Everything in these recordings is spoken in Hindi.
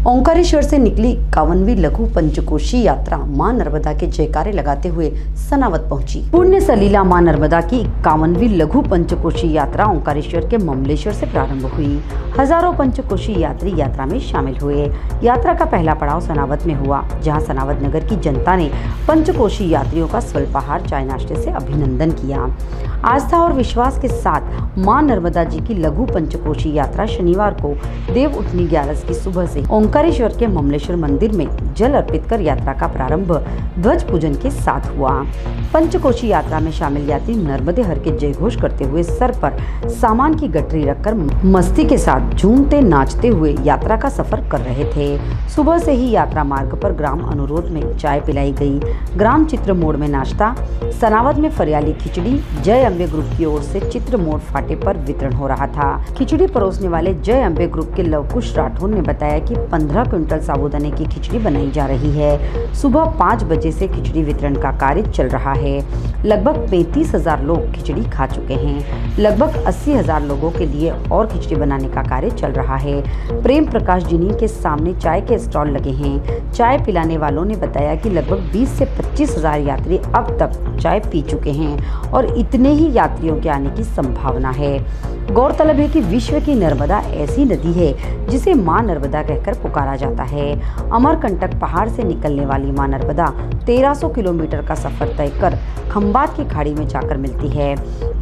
ओंकारेश्वर से निकली 51वीं लघु पंचकोशी यात्रा मां नर्मदा के जयकारे लगाते हुए सनावद पहुंची। पुण्य सलीला मां नर्मदा की 51वीं लघु पंचकोशी यात्रा ओंकारेश्वर के ममलेश्वर से प्रारंभ हुई। हजारों पंचकोशी यात्री यात्रा में शामिल हुए। यात्रा का पहला पड़ाव सनावद में हुआ, जहां सनावद नगर की जनता ने पंचकोशी यात्रियों का स्वल्पाहार चाय नाश्ते से अभिनंदन किया। आस्था और विश्वास के साथ मां नर्मदा जी की लघु पंचकोशी यात्रा शनिवार को देव उठनी 11 की सुबह से ओंकारेश्वर के ममलेश्वर मंदिर में जल अर्पित कर यात्रा का प्रारंभ ध्वज पूजन के साथ हुआ। पंचकोशी यात्रा में शामिल यात्री नर्मदे हर के जयघोष करते हुए सर पर सामान की गठरी रखकर मस्ती के साथ झूमते नाचते हुए यात्रा का सफर कर रहे थे। सुबह से ही यात्रा मार्ग पर ग्राम अनुरोध में चाय पिलाई गई। ग्राम चित्र मोड़ में नाश्ता, सनावद में फरियाली खिचड़ी जय अम्बे ग्रुप की ओर से चित्र मोड़ फाटे पर वितरण हो रहा था। खिचड़ी परोसने वाले जय अम्बे ग्रुप के लवकुश राठौर ने बताया कि 15 क्विंटल साबूदाने की खिचड़ी बनाई जा रही है। सुबह 5 बजे से खिचड़ी वितरण का कार्य चल रहा है। लगभग 35,000 लोग खिचड़ी खा चुके हैं। लगभग 80,000 लोगों के लिए और खिचड़ी बनाने का कार्य चल रहा है। प्रेम प्रकाश जिनी के सामने चाय के स्टॉल लगे हैं। चाय पिलाने वालों ने बताया कि लगभग 20 से 25,000 यात्री अब तक चाय पी चुके हैं और इतने ही यात्रियों के आने की संभावना है। गौरतलब है कि विश्व की नर्मदा ऐसी नदी है जिसे मां नर्मदा कहकर पुकारा जाता है। अमरकंटक पहाड़ से निकलने वाली मां नर्मदा 1300 किलोमीटर का सफर तय कर खंबात की खाड़ी में जाकर मिलती है।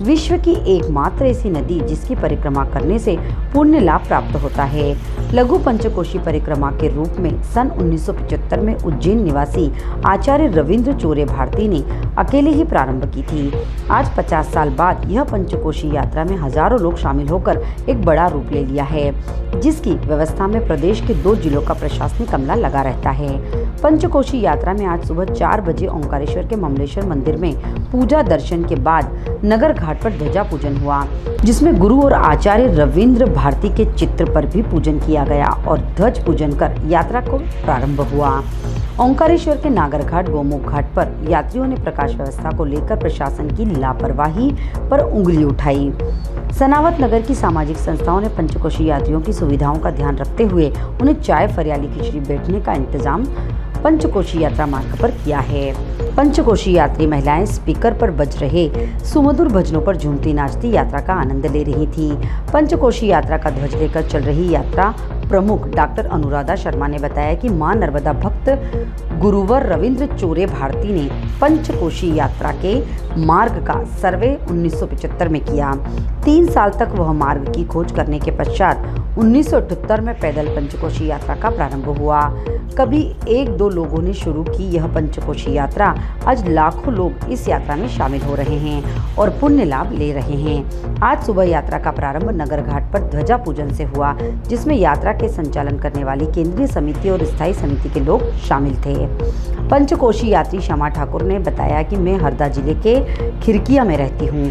विश्व की एकमात्र ऐसी नदी जिसकी परिक्रमा करने से पुण्य लाभ प्राप्त होता है। लघु पंचकोशी परिक्रमा के रूप में सन 1975 में उज्जैन निवासी आचार्य रविंद्र चोरे भारती ने अकेले ही प्रारंभ की थी। आज 50 साल बाद यह पंचकोशी यात्रा में हजारों लोग शामिल होकर एक बड़ा रूप ले लिया है, जिसकी व्यवस्था में प्रदेश के 2 जिलों का प्रशासनिक अमला लगा रहता है। पंचकोशी यात्रा में आज सुबह 4 बजे ओंकारेश्वर के ममलेश्वर मंदिर में पूजा दर्शन के बाद नगर घाट पर ध्वजा पूजन हुआ, जिसमें गुरु और आचार्य रविंद्र भारती के चित्र पर भी पूजन किया गया और ध्वज पूजन कर यात्रा को प्रारंभ हुआ। ओंकारेश्वर के नागरघाट गोमुख घाट पर यात्रियों ने प्रकाश व्यवस्था को लेकर प्रशासन की लापरवाही पर उंगली उठाई। सनावद नगर की सामाजिक संस्थाओं ने पंचकोशी यात्रियों की सुविधाओं का ध्यान रखते हुए उन्हें चाय, फरियाली खिचड़ी बैठने का इंतजाम पंचकोशी यात्रा मार्ग पर किया है। पंचकोशी यात्री महिलाएं स्पीकर पर बज रहे सुमधुर भजनों पर झूमती नाचती यात्रा का आनंद ले रही थी। पंचकोशी यात्रा का ध्वज लेकर चल रही यात्रा प्रमुख डॉक्टर अनुराधा शर्मा ने बताया कि मां नर्मदा भक्त गुरुवर रविंद्र चोरे भारती ने पंचकोशी यात्रा के मार्ग का सर्वे 1975 में किया। 3 साल तक वह मार्ग की खोज करने के पश्चात 1978 में पैदल पंचकोशी यात्रा का प्रारंभ हुआ। कभी 1-2 लोगों ने शुरू की यह पंचकोशी यात्रा आज लाखों लोग इस यात्रा में शामिल हो रहे हैं और पुण्य लाभ ले रहे हैं। आज सुबह यात्रा का प्रारंभ नगर घाट पर ध्वजा पूजन से हुआ, जिसमें यात्रा के संचालन करने वाली केंद्रीय समिति और स्थायी समिति के लोग शामिल थे। पंचकोशी यात्री क्षमा ठाकुर ने बताया कि मैं हरदा जिले के खिरकिया में रहती हूँ।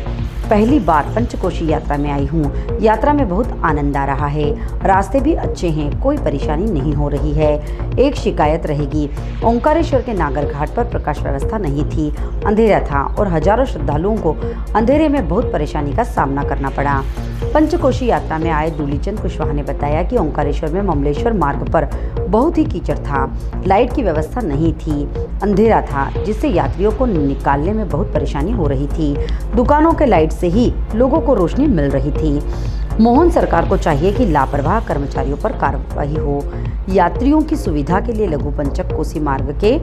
पहली बार पंचकोशी यात्रा में आई हूँ। यात्रा में बहुत आनंद आ रहा है। रास्ते भी अच्छे हैं, कोई परेशानी नहीं हो रही है। एक शिकायत रहेगी, ओंकारेश्वर के नागर घाट पर प्रकाश व्यवस्था नहीं थी, अंधेरा था और हजारों श्रद्धालुओं को अंधेरे में बहुत परेशानी का सामना करना पड़ा। पंचकोशी यात्रा में आए दूलीचंद कुशवाहा ने बताया कि ओंकारेश्वर में ममलेश्वर मार्ग पर बहुत ही कीचड़ था, लाइट की व्यवस्था नहीं थी, अंधेरा था, जिससे यात्रियों को निकालने में बहुत परेशानी हो रही थी। दुकानों के लाइट से ही लोगों को रोशनी मिल रही थी। मोहन सरकार को चाहिए कि लापरवाह कर्मचारियों पर कार्रवाई हो। यात्रियों की सुविधा के लिए लघु पंचकोशी मार्ग के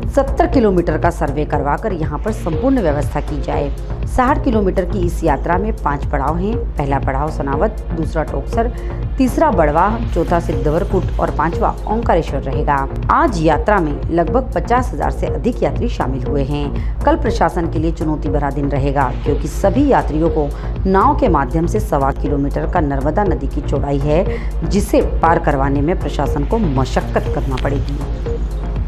70 किलोमीटर का सर्वे करवाकर यहां पर संपूर्ण व्यवस्था की जाए। 60 किलोमीटर की इस यात्रा में 5 पड़ाव हैं। पहला पड़ाव सनावद, दूसरा टोकसर, तीसरा बड़वाह, चौथा सिद्धवरकुट और 5वां ओंकारेश्वर रहेगा। आज यात्रा में लगभग 50,000 से अधिक यात्री शामिल हुए हैं। कल प्रशासन के लिए चुनौती भरा दिन रहेगा, क्योंकि सभी यात्रियों को नाव के माध्यम से 1.25 किलोमीटर का नर्मदा नदी की चौड़ाई है, जिसे पार करवाने में प्रशासन को मशक्कत करना पड़ेगी।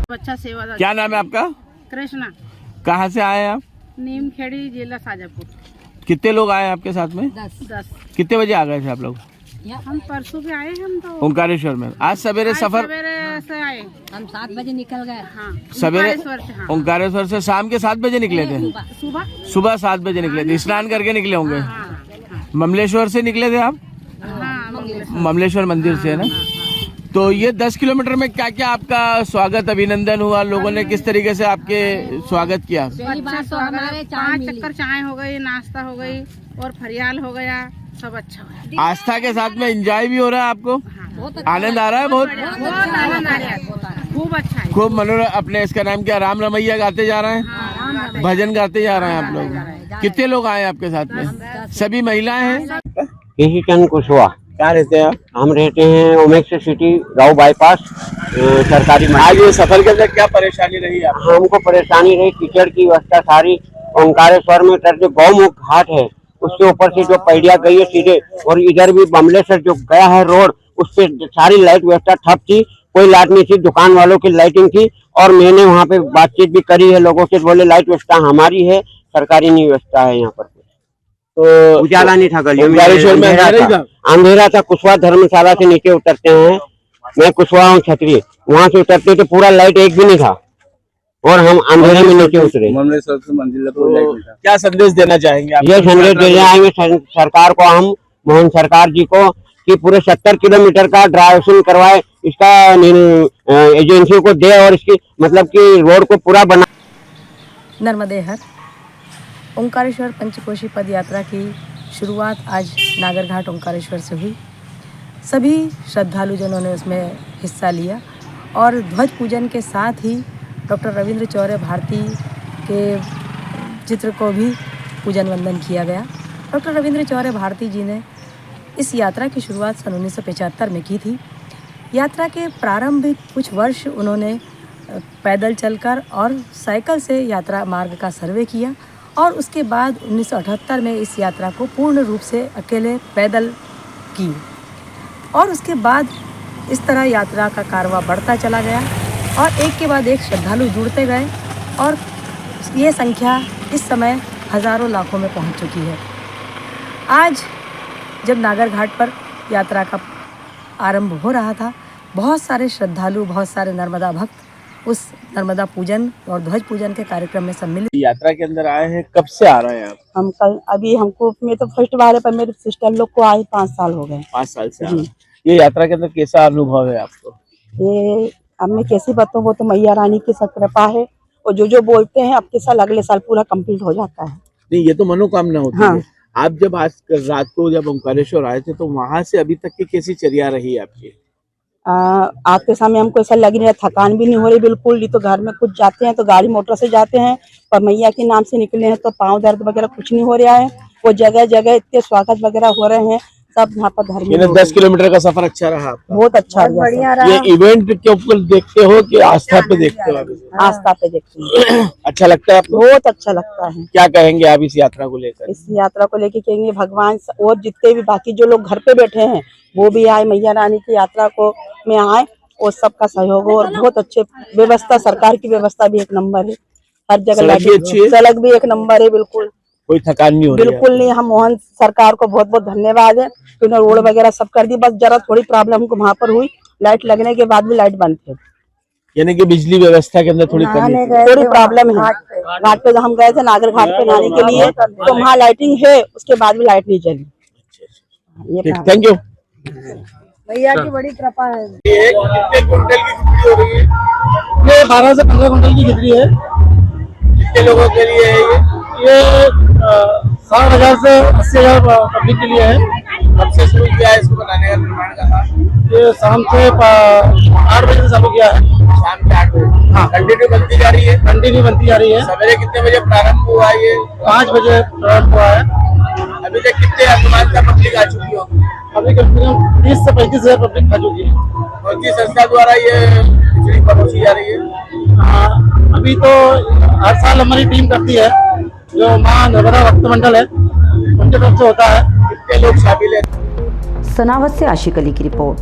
अच्छा सेवा। क्या नाम है आपका? कृष्णा। कहाँ से आए आप? नीमखेड़ी जिला शाजापुर। कितने लोग आए आपके साथ में? 10। कितने बजे आ गए थे आप लोग? हम परसों के आए। हम तो ओंकारेश्वर में आज सवेरे सफर से आए। हम 7 बजे निकल गए। हाँ, सवेरे हाँ। ओंकारेश्वर से शाम के 7 बजे निकले थे? सुबह 7 बजे निकले थे। स्नान करके निकले होंगे। हाँ। ममलेश्वर से निकले थे आप? हाँ, ममलेश्वर मंदिर से है ना? तो ये 10 किलोमीटर में क्या क्या आपका स्वागत अभिनंदन हुआ, लोगों ने किस तरीके से आपके स्वागत किया? पहली बात तो हमारे 5 चक्कर चाय हो गई, नाश्ता हो गई और फरियाल हो गया, सब अच्छा हुआ। आस्था के साथ में एंजॉय भी हो रहा है आपको? आनंद आ रहा है? बहुत आनंद आ रहा है, खूब अच्छा है। खूब मनोरंजन। अपने इसका नाम क्या, राम रमैया गाते जा रहे हैं, भजन गाते जा रहे हैं आप लोग? कितने लोग आए आपके साथ में? सभी महिलाएं हैं? केसी चंद कुशवाहा। क्या रहते हैं आप? हम रहते हैं ओमेक्स सिटी गाँव बाईपास सरकारी मंडी। आज ये सफर के अंदर क्या परेशानी रही आप? हमको परेशानी रही कीचड़ की व्यवस्था सारी। ओंकारेश्वर में जो गौमुख घाट है उसके ऊपर से जो पैड़िया गई है सीधे, और इधर भी बमलेश्वर जो गया है रोड, उस पे सारी लाइट व्यवस्था ठप थी, कोई लाइट नहीं थी, दुकान वालों की लाइटिंग थी। और मैंने वहाँ पे बातचीत भी करी है लोगों से, बोले लाइट व्यवस्था हमारी है, सरकारी नहीं व्यवस्था है यहाँ पर। तो उजाला नहीं था गलियों में, ओंकारेश्वर में अंधेरा था। कुशवाहा धर्मशाला से नीचे उतरते हैं, मैं कुशवाहा हूँ छतरी, वहाँ से उतरते तो पूरा लाइट एक भी नहीं था, और हम अंधेरे में नीचे उतरे। तो क्या संदेश देना चाहेंगे आप? ये संदेश दे जाएंगे सरकार को, हम मोहन सरकार जी को, कि पूरे 70 किलोमीटर का ड्राइवेशन करवाए, इसका एजेंसियों को दे, और इसकी मतलब कि रोड को पूरा बना। नर्मदे हर ओंकारेश्वर पंचकोशी पद यात्रा की शुरुआत आज नागरघाट ओंकारेश्वर से हुई। सभी श्रद्धालुजनों ने उसमें हिस्सा लिया, और ध्वज पूजन के साथ ही डॉक्टर रविंद्र चौरे भारती के चित्र को भी पूजन वंदन किया गया। डॉक्टर रविंद्र चौरे भारती जी ने इस यात्रा की शुरुआत सन 1975 में की थी। यात्रा के प्रारंभिक कुछ वर्ष उन्होंने पैदल चलकर और साइकिल से यात्रा मार्ग का सर्वे किया, और उसके बाद 1978 में इस यात्रा को पूर्ण रूप से अकेले पैदल की, और उसके बाद इस तरह यात्रा का कारवां बढ़ता चला गया, और एक के बाद एक श्रद्धालु जुड़ते गए, और ये संख्या इस समय हज़ारों लाखों में पहुंच चुकी है। आज जब नागरघाट पर यात्रा का आरंभ हो रहा था, बहुत सारे श्रद्धालु, बहुत सारे नर्मदा भक्त उस नर्मदा पूजन और ध्वज पूजन के कार्यक्रम में सम्मिलित। यात्रा के अंदर आए हैं, कब से आ रहे हैं आप? हम कल अभी हमको मैं तो फर्स्ट बार है, पर मेरे सिस्टर लोग को आए 5 साल हो गए। 5 साल से आ रहे हैं। ये यात्रा के अंदर कैसा अनुभव है आपको? ये अब मैं कैसे बताऊँ, वो तो मैया रानी की सब कृपा है, और जो बोलते हैं अब के साल अगले साल पूरा कंप्लीट हो जाता है। नहीं, ये तो मनोकामना होती हाँ। है। आप जब आज रात को जब ओंकारेश्वर आए थे, तो वहां से अभी तक की कैसी चर्या रही आपकी? आते समय हमको ऐसा लग नहीं रहा, थकान भी नहीं हो रही बिल्कुल। नहीं तो घर में कुछ जाते हैं तो गाड़ी मोटर से जाते हैं, पर मैया के नाम से निकले हैं तो पाँव दर्द वगैरह कुछ नहीं हो रहा है। वो जगह जगह इतने स्वागत वगैरह हो रहे हैं, सब यहाँ पर धार्मिक। 10 किलोमीटर का सफर अच्छा रहा आपका? बहुत अच्छा रहा। ये इवेंट के ऊपर देखते हो कि आस्था पे देखते हो? आस्था पे देखते हैं। अच्छा लगता है आपको? बहुत अच्छा लगता है। क्या कहेंगे आप इस यात्रा को लेकर? इस यात्रा को लेके कहेंगे भगवान और जितने भी बाकी जो लोग घर पे बैठे हैं वो भी आए, मैया रानी की यात्रा को में आए, और सबका सहयोग हो। और बहुत अच्छे व्यवस्था, सरकार की व्यवस्था भी एक नंबर है, हर जगह सड़क भी एक नंबर है, बिल्कुल कोई थकान नहीं हो रही? बिल्कुल नहीं। हम मोहन सरकार को बहुत बहुत धन्यवाद है, उन्होंने रोड वगैरह सब कर दी। बस जरा थोड़ी प्रॉब्लम हमको वहाँ पर हुई, लाइट लगने के बाद भी लाइट बंद थी, यानी कि बिजली व्यवस्था के अंदर थोड़ी कमी थी। थोड़ी प्रॉब्लम है। घाट पे हम गए थे नागर घाट पे नहाने के लिए, तो वहाँ लाइटिंग है, उसके बाद भी लाइट नहीं चली। Thank you. भैया की बड़ी कृपा है। कितने कुंटल की खिचड़ी हो रही है? ये 12 से 15 कुंटल की खिचड़ी है। कितने लोगों के लिए है ये 60,000 से 80,000 पब्लिक के लिए है। कब से शुरू किया है इसको बनाने का, निर्माण का? ये शाम से 8 बजे से चालू किया है। शाम के 8 बजे? हाँ। कंटिन्यू बनती जा रही है? कंटिन्यू बनती जा रही है। सवेरे कितने बजे प्रारंभ हुआ ये? 5 बजे प्रारंभ हुआ है। अभी तक कितने अनुमान का पब्लिक आ चुकी होगी? अभी कम से कम 30 से 35,000 पब्लिक आ चुकी है। कौन सी संस्था द्वारा ये खिचड़ी परोसी जा रही है? अभी तो हर साल हमारी टीम करती है, जो माँ नर्मदा भक्त मंडल है, उनके तरफ से होता है। कितने लोग शामिल है? सनावत से आशिक अली की रिपोर्ट।